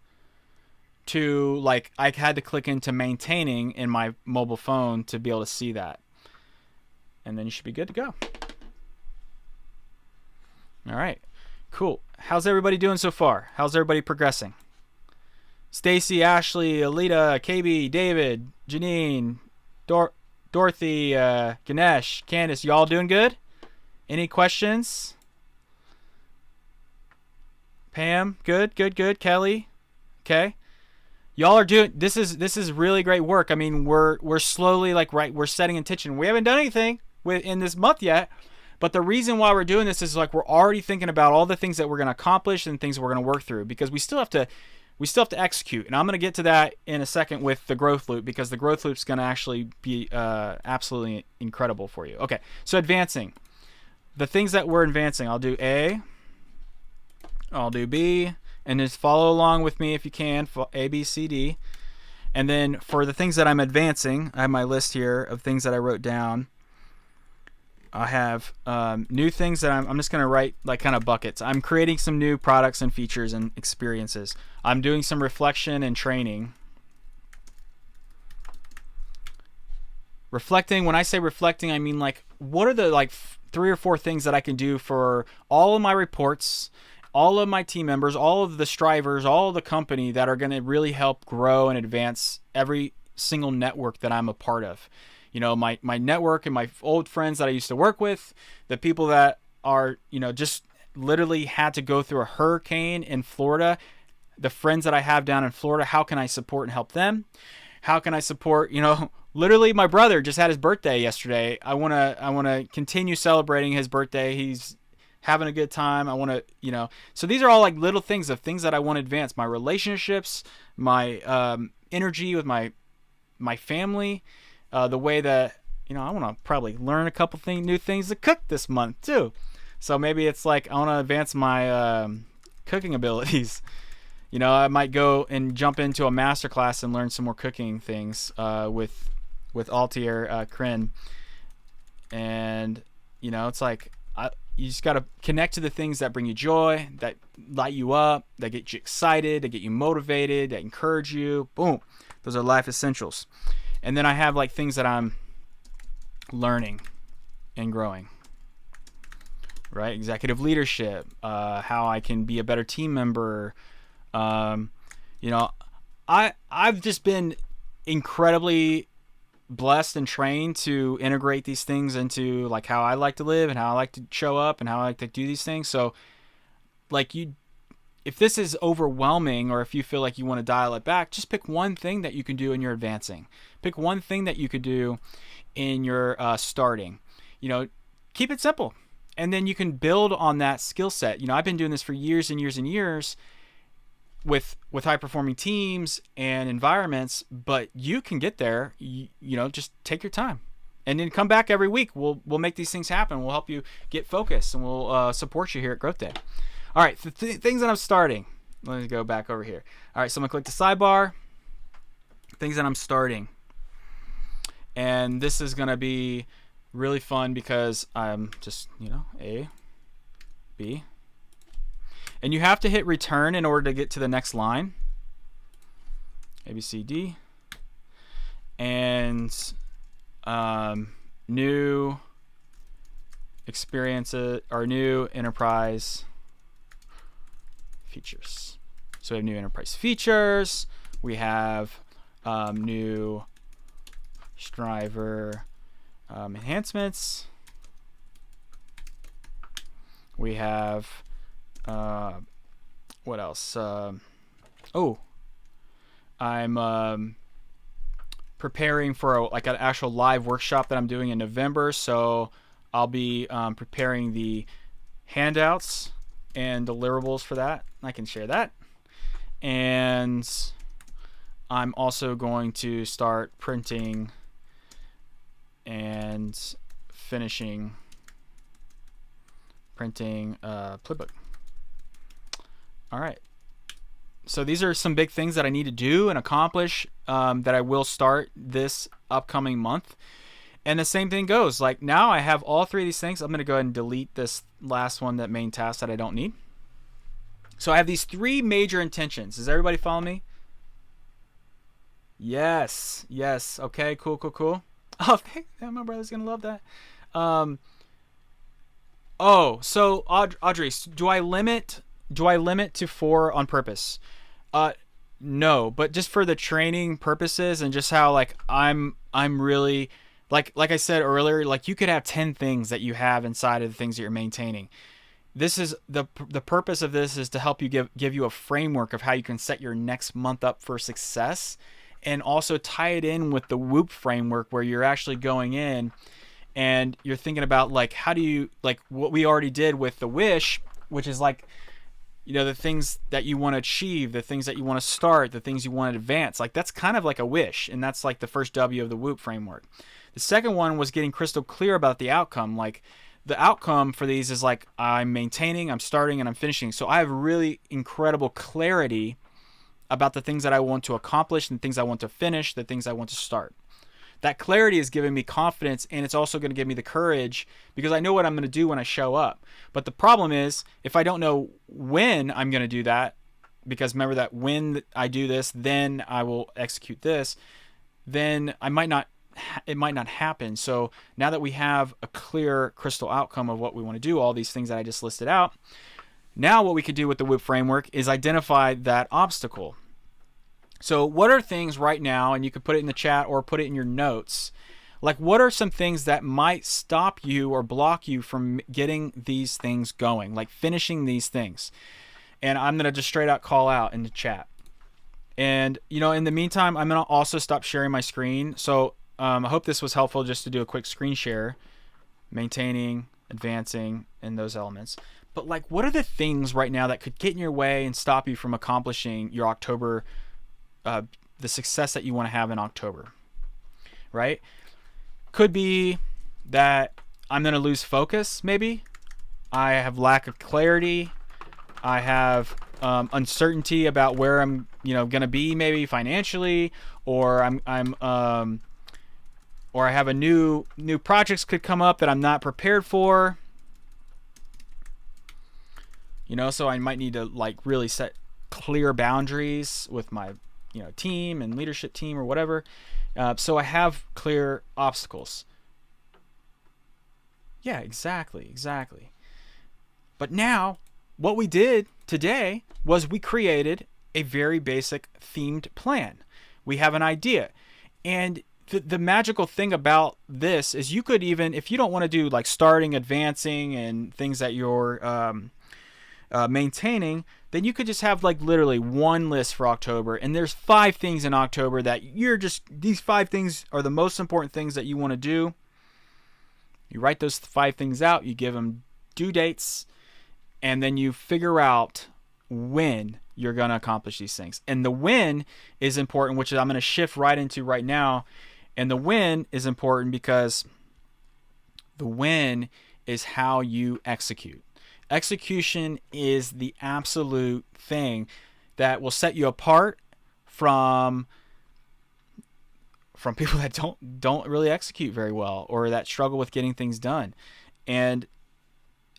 to, like, I had to click into maintaining in my mobile phone to be able to see that. And then you should be good to go. All right, cool. How's everybody doing so far? How's everybody progressing? Stacy, Ashley, Alita, KB, David, Janine, Dorothy, Ganesh, Candace, y'all doing good? Any questions? Pam, good. Kelly, okay. Y'all are doing, this is really great work. I mean, we're slowly, like, we're setting intention. We haven't done anything in this month yet, but the reason why we're doing this is, like, we're already thinking about all the things that we're going to accomplish and things that we're going to work through, because we still have to execute. And I'm going to get to that in a second with the growth loop, because the growth loop is going to actually be absolutely incredible for you. Okay, so advancing. The things that we're advancing, I'll do A, I'll do B, and just follow along with me if you can, A, B, C, D. And then for the things that I'm advancing, I have my list here of things that I wrote down. I have new things that I'm just going to write, like, kind of buckets. I'm creating some new products and features and experiences. I'm doing some reflection and training. Reflecting, when I say reflecting, I mean, like, what are the, like, 3 or 4 things that I can do for all of my reports, all of my team members, all of the strivers, all of the company that are going to really help grow and advance every single network that I'm a part of. You know, my network and my old friends that I used to work with, the people that are, you know, just literally had to go through a hurricane in Florida, the friends that I have down in Florida, how can I support and help them? How can I support, you know, literally my brother just had his birthday yesterday. I want to continue celebrating his birthday. He's having a good time. I want to, you know, so these are all, like, little things of things that I want to advance. My relationships, my energy with my family, the way that, you know, I want to probably learn a couple new things to cook this month too. So maybe it's like I want to advance my cooking abilities. You know, I might go and jump into a master class and learn some more cooking things with with Altier Kryn. And, you know, it's like you just got to connect to the things that bring you joy, that light you up, that get you excited, that get you motivated, that encourage you. Boom. Those are life essentials. And then I have like things that I'm learning and growing. Right? Executive leadership, how I can be a better team member. You know, I've just been incredibly blessed and trained to integrate these things into like how I like to live and how I like to show up and how I like to do these things. So like if this is overwhelming, or if you feel like you want to dial it back, just pick one thing that you can do in your advancing. Pick one thing that you could do in your starting. You know, keep it simple. And then you can build on that skill set. You know, I've been doing this for years and years and years with high performing teams and environments, but you can get there. You know, just take your time and then come back every week. We'll make these things happen. We'll help you get focused, and we'll support you here at Growth Day. All right, things that I'm starting. Let me go back over here. All right, so I'm gonna click the sidebar. Things that I'm starting, and this is gonna be really fun because I'm just, you know, A, B, and you have to hit return in order to get to the next line. A, B, C, D, and new experiences or new enterprise features. So we have new enterprise features. We have new driver enhancements. We have what else? I'm preparing for like an actual live workshop that I'm doing in November. So I'll be preparing the handouts and deliverables for that. I can share that. And I'm also going to start printing and finishing printing Playbook. All right. So these are some big things that I need to do and accomplish that I will start this upcoming month. And the same thing goes. Like now I have all three of these things. I'm going to go ahead and delete this last one, that main task that I don't need. So I have these three major intentions. Does everybody follow me? Yes. Yes. Okay. Cool. Cool. Cool. Oh, my brother's going to love that. So Audrey, do I limit to 4 on purpose? No, but just for the training purposes and just how like I'm really like I said earlier, like you could have 10 things that you have inside of the things that you're maintaining. This is the purpose of this is to help you give you a framework of how you can set your next month up for success, and also tie it in with the W.O.O.P framework where you're actually going in and you're thinking about like how do you, like what we already did with the wish, which is like, you know, the things that you want to achieve, the things that you want to start, the things you want to advance. Like that's kind of like a wish, and that's like the first W of the W.O.O.P framework. The second one was getting crystal clear about the outcome. Like the outcome for these is like I'm maintaining, I'm starting, and I'm finishing. So I have really incredible clarity about the things that I want to accomplish and things I want to finish, the things I want to start. That clarity is giving me confidence, and it's also going to give me the courage because I know what I'm going to do when I show up. But the problem is if I don't know when I'm going to do that, because remember that when I do this, then I will execute this, then it might not happen. So now that we have a clear crystal outcome of what we want to do, all these things that I just listed out, now what we could do with the W.O.O.P framework is identify that obstacle. So what are things right now, and you could put it in the chat or put it in your notes, like what are some things that might stop you or block you from getting these things going, like finishing these things? And I'm going to just straight out call out in the chat. And, you know, in the meantime, I'm going to also stop sharing my screen. So I hope this was helpful just to do a quick screen share, maintaining, advancing, and those elements. But like, what are the things right now that could get in your way and stop you from accomplishing your October, the success that you want to have in October, right? Could be that I'm going to lose focus. Maybe I have lack of clarity. I have uncertainty about where I'm, going to be maybe financially, or I'm or I have a new projects could come up that I'm not prepared for. So I might need to like really set clear boundaries with my team and leadership team or whatever. So I have clear obstacles. Yeah, exactly. But now, what we did today was we created a very basic themed plan. We have an idea. And the magical thing about this is you could even, if you don't want to do like starting, advancing, and things that you're maintaining, then you could just have like literally one list for October. And there's 5 things in October that these 5 things are the most important things that you want to do. You write those 5 things out, you give them due dates, and then you figure out when you're going to accomplish these things. And the when is important, which I'm going to shift right into right now. And the when is important because the when is how you execute. Execution is the absolute thing that will set you apart from people that don't really execute very well or that struggle with getting things done. And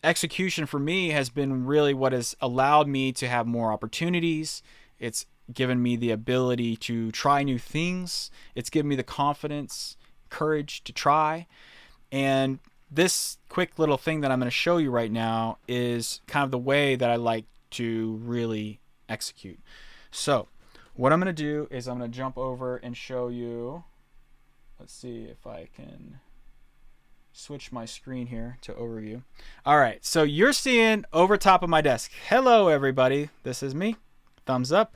execution for me has been really what has allowed me to have more opportunities. It's given me the ability to try new things. It's given me the confidence, courage to try. And this quick little thing that I'm going to show you right now is kind of the way that I like to really execute. So what I'm going to do is I'm going to jump over and show you. Let's see if I can switch my screen here to overview. All right, so you're seeing over top of my desk. Hello, everybody. This is me. Thumbs up.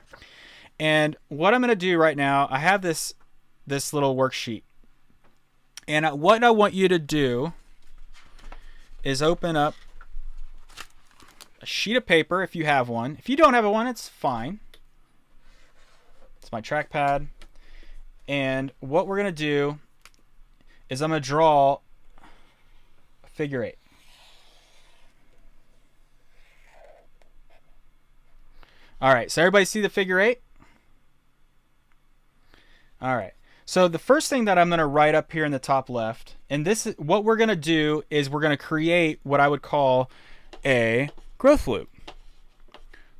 And what I'm going to do right now, I have this little worksheet. And what I want you to do is open up a sheet of paper if you have one. If you don't have one, it's fine. It's my trackpad. And what we're going to do is I'm going to draw a figure 8. All right, so everybody see the figure 8? All right. So the first thing that I'm going to write up here in the top left, and this is what we're going to do is we're going to create what I would call a growth loop.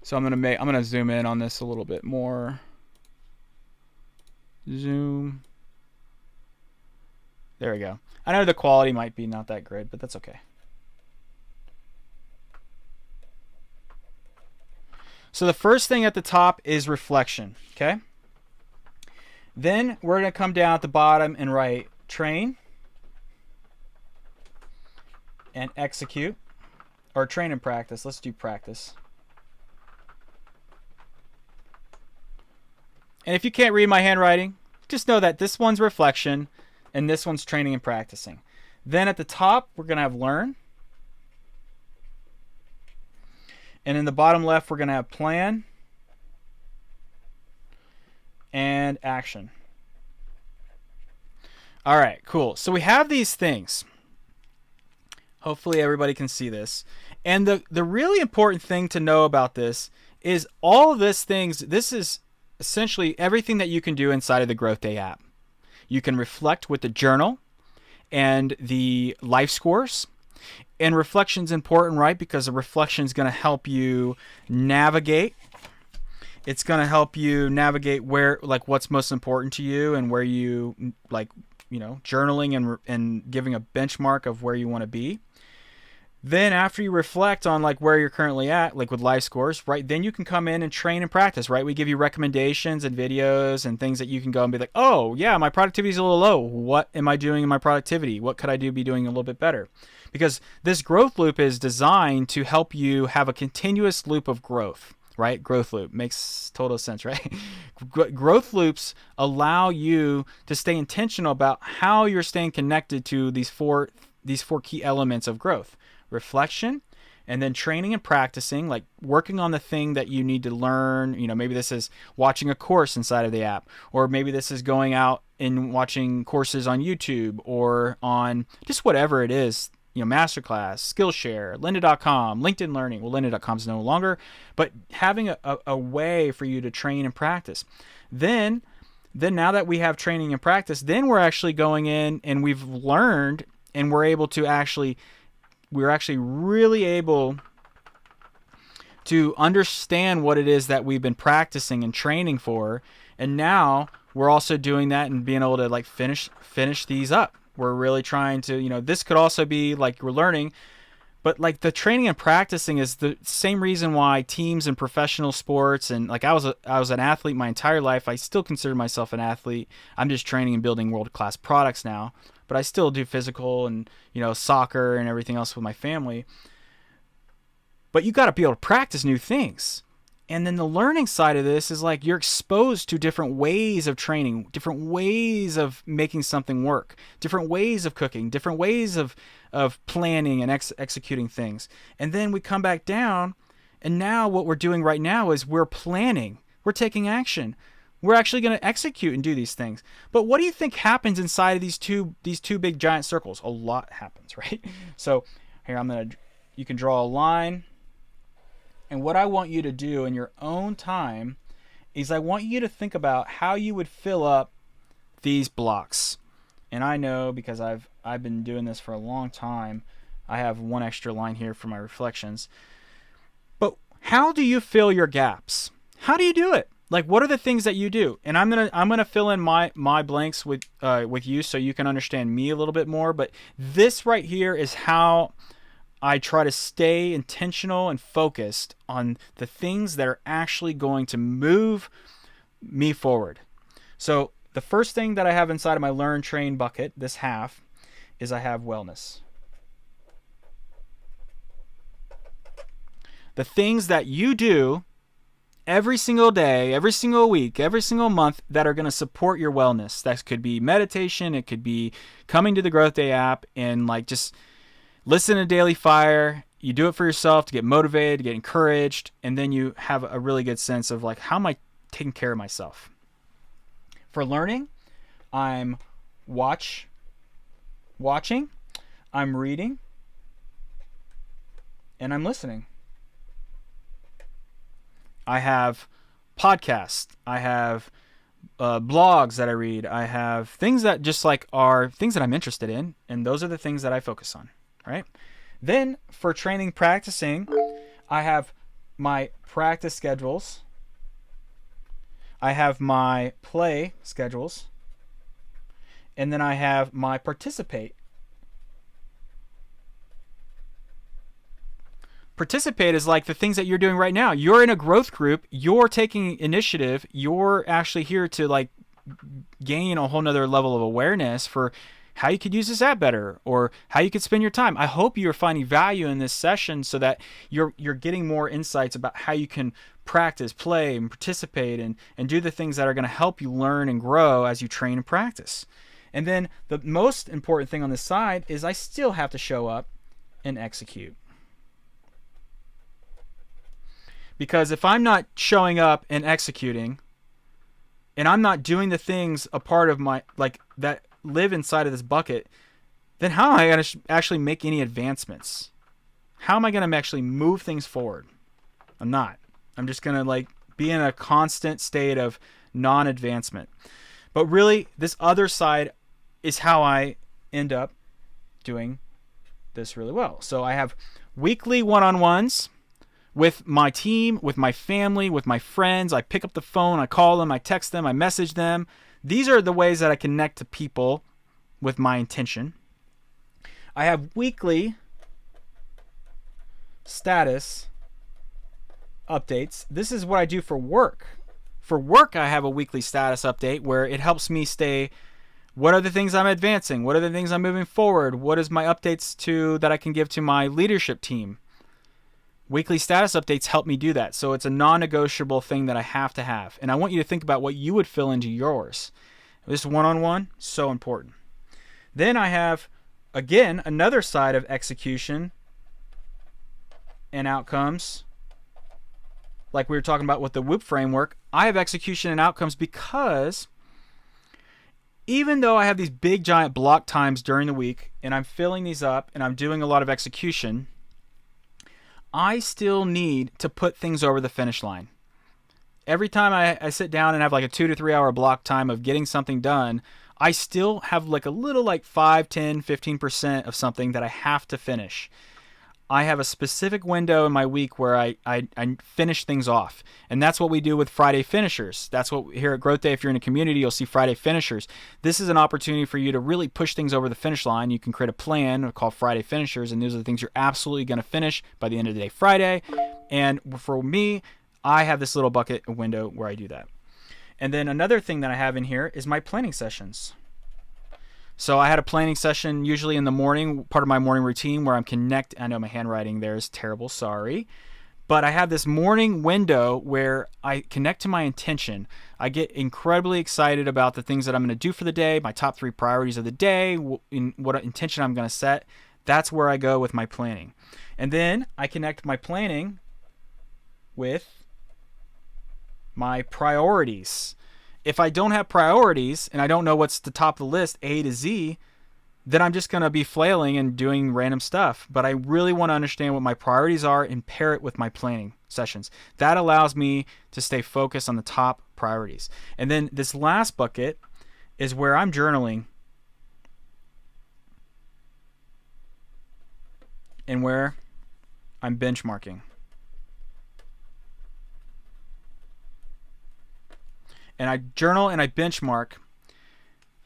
So I'm going to zoom in on this a little bit more. Zoom. There we go. I know the quality might be not that great, but that's okay. So the first thing at the top is reflection, okay? Then we're going to come down at the bottom and write train and execute, or train and practice. Let's do practice. And if you can't read my handwriting, just know that this one's reflection and this one's training and practicing. Then at the top, we're going to have learn. And in the bottom left, we're going to have plan and action. All right, cool. So we have these things. Hopefully everybody can see this. And the really important thing to know about this is all of this is essentially everything that you can do inside of the Growth Day app. You can reflect with the journal and the life scores. And reflection's important, right? Because the reflection is going to help you navigate. It's going to help you navigate where, like, what's most important to you and where you, like, journaling and giving a benchmark of where you want to be. Then after you reflect on like where you're currently at, like with life scores, right, then you can come in and train and practice, right? We give you recommendations and videos and things that you can go and be like, oh yeah, my productivity is a little low. What am I doing in my productivity? What could I be doing a little bit better? Because this growth loop is designed to help you have a continuous loop of growth, right? Growth loop makes total sense, right? Growth loops allow you to stay intentional about how you're staying connected to these four key elements of growth. Reflection, and then training and practicing, like working on the thing that you need to learn. Maybe this is watching a course inside of the app, or maybe this is going out and watching courses on YouTube or on just whatever it is, Masterclass, Skillshare, lynda.com, LinkedIn Learning. Well, lynda.com is no longer, but having a way for you to train and practice. Then Then now that we have training and practice, then we're actually going in and we've learned, and we're actually really able to understand what it is that we've been practicing and training for. And now we're also doing that and being able to like finish these up. We're really trying to, this could also be like we're learning, but like the training and practicing is the same reason why teams and professional sports, and like I was an athlete my entire life. I still consider myself an athlete. I'm just training and building world-class products now, but I still do physical and, soccer and everything else with my family. But you got to be able to practice new things. And then the learning side of this is like you're exposed to different ways of training, different ways of making something work, different ways of cooking, different ways of planning and executing things. And then we come back down, and now what we're doing right now is we're planning. We're taking action. We're actually going to execute and do these things. But what do you think happens inside of these two big giant circles? A lot happens, right? So here you can draw a line. And what I want you to do in your own time is I want you to think about how you would fill up these blocks. And I know, because I've been doing this for a long time, I have one extra line here for my reflections. But how do you fill your gaps? How do you do it? Like, what are the things that you do? And I'm gonna fill in my blanks with you so you can understand me a little bit more. But this right here is how I try to stay intentional and focused on the things that are actually going to move me forward. So the first thing that I have inside of my learn, train bucket, this half, is I have wellness. The things that you do every single day, every single week, every single month that are going to support your wellness. That could be meditation. It could be coming to the Growth Day app and like just listen to Daily Fire. You do it for yourself to get motivated, to get encouraged, and then you have a really good sense of like, how am I taking care of myself? For learning, I'm watching, I'm reading, and I'm listening. I have podcasts. I have blogs that I read. I have things that just like are things that I'm interested in, and those are the things that I focus on. Right? Then for training, practicing, I have my practice schedules. I have my play schedules. And then I have my participate. Participate is like the things that you're doing right now. You're in a growth group. You're taking initiative. You're actually here to like gain a whole nother level of awareness for how you could use this app better, or how you could spend your time. I hope you're finding value in this session so that you're getting more insights about how you can practice, play, and participate and do the things that are going to help you learn and grow as you train and practice. And then the most important thing on this side is I still have to show up and execute. Because if I'm not showing up and executing, and I'm not doing the things a part of my, like, that live inside of this bucket, then how am I going to actually make any advancements? How am I going to actually move things forward? I'm not. I'm just going to like be in a constant state of non-advancement. But really, this other side is how I end up doing this really well. So I have weekly one-on-ones with my team, with my family, with my friends. I pick up the phone, I call them, I text them, I message them. These are the ways that I connect to people with my intention. I have weekly status updates. This is what I do for work. For work, I have a weekly status update where it helps me stay, what are the things I'm advancing? What are the things I'm moving forward? What is my updates to that I can give to my leadership team? Weekly status updates help me do that. So it's a non-negotiable thing that I have to have. And I want you to think about what you would fill into yours. This one-on-one, so important. Then I have, again, another side of execution and outcomes. Like we were talking about with the W.O.O.P framework, I have execution and outcomes because even though I have these big giant block times during the week and I'm filling these up and I'm doing a lot of execution, I still need to put things over the finish line. every time I sit down and have like a 2 to 3 hour block time of getting something done, I still have like a little like 5, 10, 15% of something that I have to finish. I have a specific window in my week where I finish things off. And that's what we do with Friday finishers. That's what here at Growth Day, if you're in a community, you'll see Friday finishers. This is an opportunity for you to really push things over the finish line. You can create a plan called Friday finishers, and those are the things you're absolutely going to finish by the end of the day Friday. And for me, I have this little bucket window where I do that. And then another thing that I have in here is my planning sessions. So I had a planning session usually in the morning, part of my morning routine where I'm I know my handwriting there is terrible, sorry. But I have this morning window where I connect to my intention. I get incredibly excited about the things that I'm going to do for the day, my top 3 priorities of the day, what intention I'm going to set. That's where I go with my planning. And then I connect my planning with my priorities. If I don't have priorities and I don't know what's the top of the list, A to Z, then I'm just going to be flailing and doing random stuff. But I really want to understand what my priorities are and pair it with my planning sessions. That allows me to stay focused on the top priorities. And then this last bucket is where I'm journaling and where I'm benchmarking. And I journal and I benchmark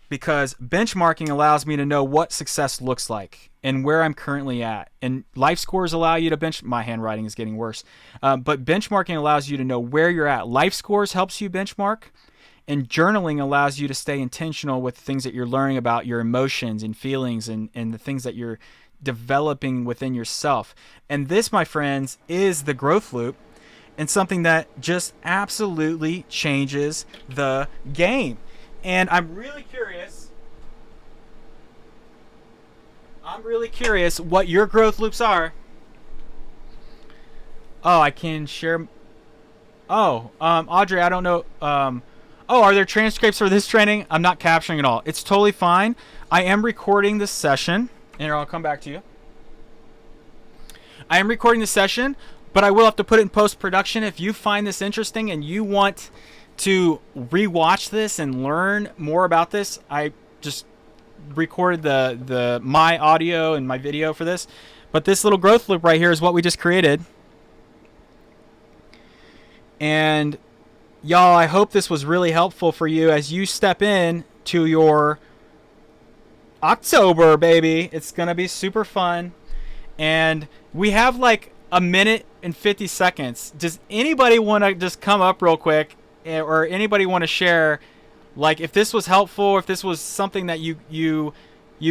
because benchmarking allows me to know what success looks like and where I'm currently at. And life scores allow you to my handwriting is getting worse. But benchmarking allows you to know where you're at. Life scores helps you benchmark, and journaling allows you to stay intentional with things that you're learning about your emotions and feelings and the things that you're developing within yourself. And this, my friends, is the growth loop. And something that just absolutely changes the game. And I'm really curious what your growth loops are. Oh, I can share. Oh, Audrey, I don't know. Are there transcripts for this training? I'm not capturing it all. It's totally fine. I am recording this session. And I'll come back to you. I am recording the session, but I will have to put it in post-production. If you find this interesting and you want to re-watch this and learn more about this, I just recorded my audio and my video for this. But this little growth loop right here is what we just created. And y'all, I hope this was really helpful for you as you step in to your October, baby. It's going to be super fun. And we have like a minute and 50 seconds. Does anybody want to just come up real quick, or anybody want to share, like, if this was helpful, if this was something that you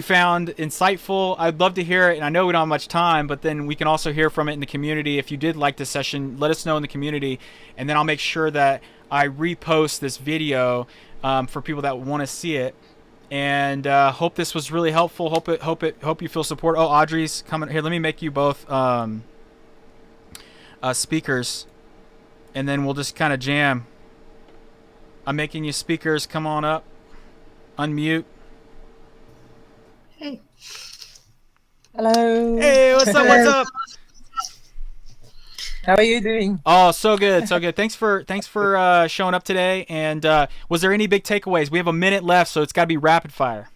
found insightful? I'd love to hear it. And I know we don't have much time, but then we can also hear from it in the community. If you did like this session, let us know in the community, and then I'll make sure that I repost this video for people that want to see it. And hope this was really helpful. Hope you feel support. Oh, Audrey's coming here. Let me make you both speakers, and then we'll just kind of jam. I'm making you speakers. Come on up. Unmute. Hey. Hello. Hey, what's up? What's up? How are you doing? Oh, so good, so good. Thanks for showing up today. And was there any big takeaways? We have a minute left, so it's got to be rapid fire.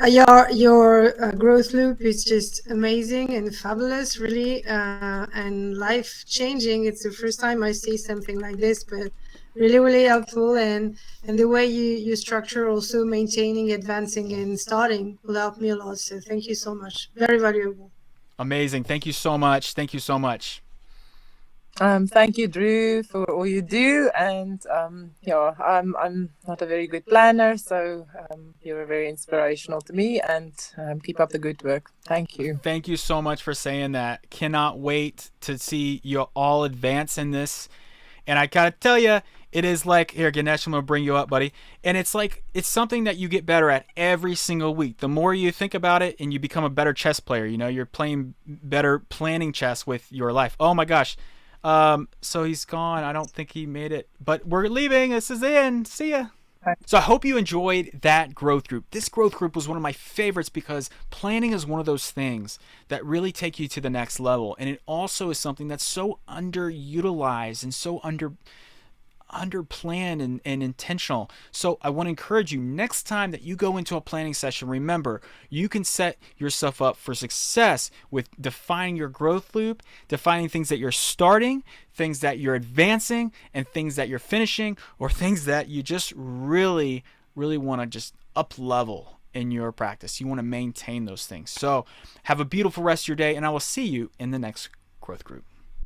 Your growth loop is just amazing and fabulous, really, and life changing. It's the first time I see something like this, but really, really helpful. And the way you structure also maintaining, advancing, and starting will help me a lot. So thank you so much. Very valuable. Amazing. Thank you so much. Thank you so much. Thank you, Drew, for all you do. And I'm not a very good planner, so you're very inspirational to me. And keep up the good work. Thank you. Thank you so much for saying that. Cannot wait to see you all advance in this. And I gotta tell you, it is like, here, Ganesh, I'm gonna bring you up, buddy. And it's like, it's something that you get better at every single week. The more you think about it, and you become a better chess player. You know, you're playing better planning chess with your life. Oh my gosh. So he's gone. I don't think he made it, but we're leaving. This is the end. See ya. So I hope you enjoyed that growth group. This growth group was one of my favorites because planning is one of those things that really take you to the next level. And it also is something that's so underutilized and so under planned and intentional. So I want to encourage you, next time that you go into a planning session, remember, you can set yourself up for success with defining your growth loop, defining things that you're starting, things that you're advancing, and things that you're finishing, or things that you just really want to just up level in your practice. You want to maintain those things. So have a beautiful rest of your day, and I will see you in the next growth group.